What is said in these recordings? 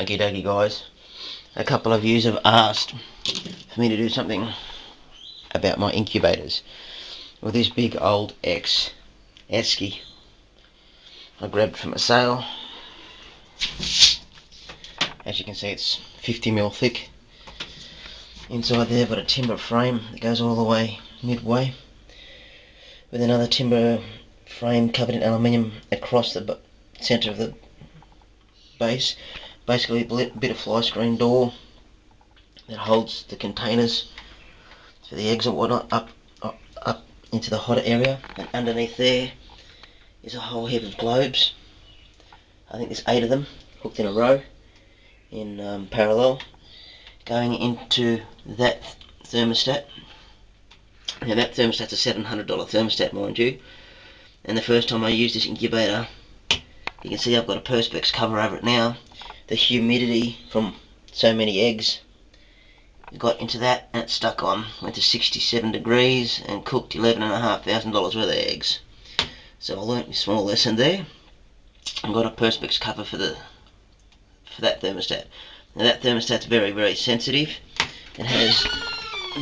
Okie dokie guys, a couple of yous have asked for me to do something about my incubators. With this big old Esky I grabbed from a sale. As you can see, it's 50mm thick. Inside there I've got a timber frame that goes all the way midway, with another timber frame covered in aluminium across the centre of the base. Basically a bit of fly screen door that holds the containers for the eggs and whatnot up into the hotter area, and underneath there is a whole heap of globes. I think there's 8 of them hooked in a row in parallel, going into that thermostat. Now that thermostat's a $700 thermostat, mind you, and the first time I used this incubator, you can see I've got a perspex cover over it now. The humidity from so many eggs got into that and it stuck on, went to 67 degrees and cooked $11,500 worth of eggs. So I learnt a small lesson there. I've got a perspex cover for that thermostat. Now that thermostat's very, very sensitive. It has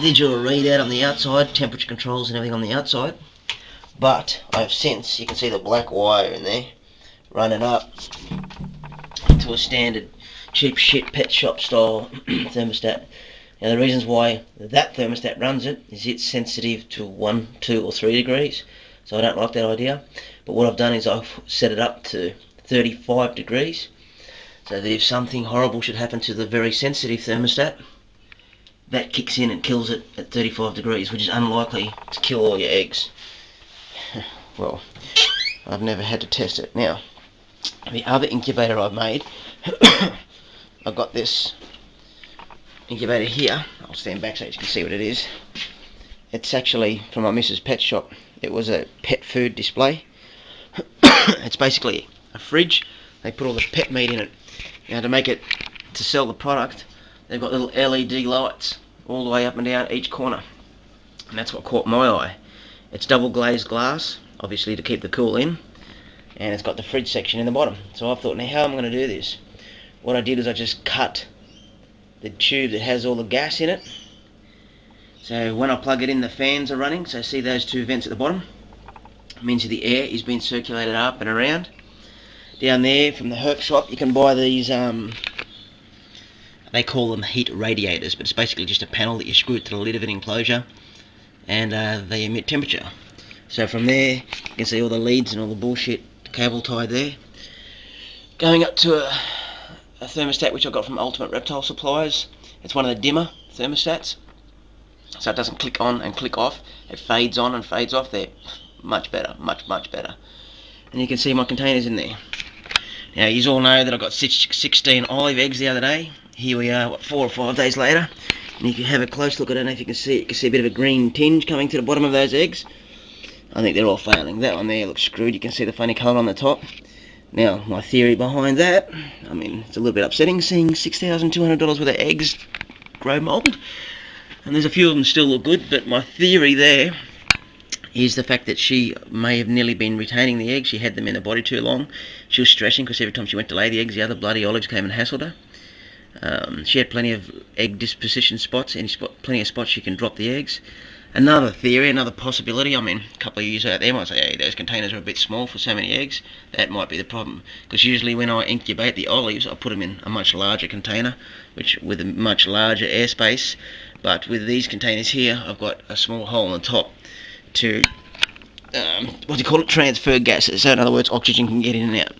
digital readout on the outside, temperature controls and everything on the outside. But I've since, you can see the black wire in there, running up to a standard cheap shit pet shop style thermostat. Now the reasons why that thermostat runs it is it's sensitive to 1, 2 or 3 degrees, so I don't like that idea. But what I've done is I've set it up to 35 degrees, so that if something horrible should happen to the very sensitive thermostat, that kicks in and kills it at 35 degrees, which is unlikely to kill all your eggs. Well, I've never had to test it. Now, the other incubator I've made, I've got this incubator here. I'll stand back so you can see what it is. It's actually from my missus' pet shop. It was a pet food display. It's basically a fridge. They put all the pet meat in it. Now to make it, to sell the product, they've got little LED lights all the way up and down each corner, and that's what caught my eye. It's double glazed glass, obviously to keep the cool in, and it's got the fridge section in the bottom. So I thought, now how am I going to do this? What I did is I just cut the tube that has all the gas in it, so when I plug it in the fans are running. So see those 2 vents at the bottom? It means the air is being circulated up and around. Down there from the herb shop you can buy these, they call them heat radiators, but it's basically just a panel that you screw it to the lid of an enclosure, and they emit temperature. So from there you can see all the leads and all the bullshit cable tied there, going up to a thermostat which I got from Ultimate Reptile Supplies. It's one of the dimmer thermostats, so it doesn't click on and click off, it fades on and fades off. They're much better, much better. And you can see my containers in there. Now you all know that I got 16 olive eggs the other day. Here we are, what, 4 or 5 days later, and if you have a close look, I don't know if you can see it, you can see a bit of a green tinge coming to the bottom of those eggs. I think they're all failing. That one there looks screwed. You can see the funny colour on the top. Now, my theory behind that, I mean, it's a little bit upsetting seeing $6,200 worth of eggs grow mould, and there's a few of them still look good, but my theory there is the fact that she may have nearly been retaining the eggs. She had them in the body too long. She was stressing because every time she went to lay the eggs, the other bloody olives came and hassled her. She had plenty of egg disposition spots, plenty of spots she can drop the eggs. Another theory, another possibility, I mean, a couple of years out there might say, hey, those containers are a bit small for so many eggs. That might be the problem, because usually when I incubate the olives, I put them in a much larger container, which with a much larger airspace. But with these containers here, I've got a small hole on the top to, transfer gases. So in other words, oxygen can get in and out.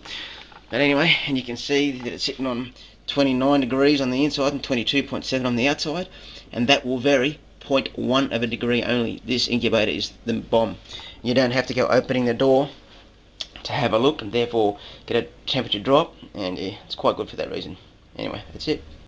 But anyway, and you can see that it's sitting on 29 degrees on the inside and 22.7 on the outside, and that will vary 0.1 of a degree only. This incubator is the bomb. You don't have to go opening the door to have a look and therefore get a temperature drop, and yeah, it's quite good for that reason. Anyway, that's it.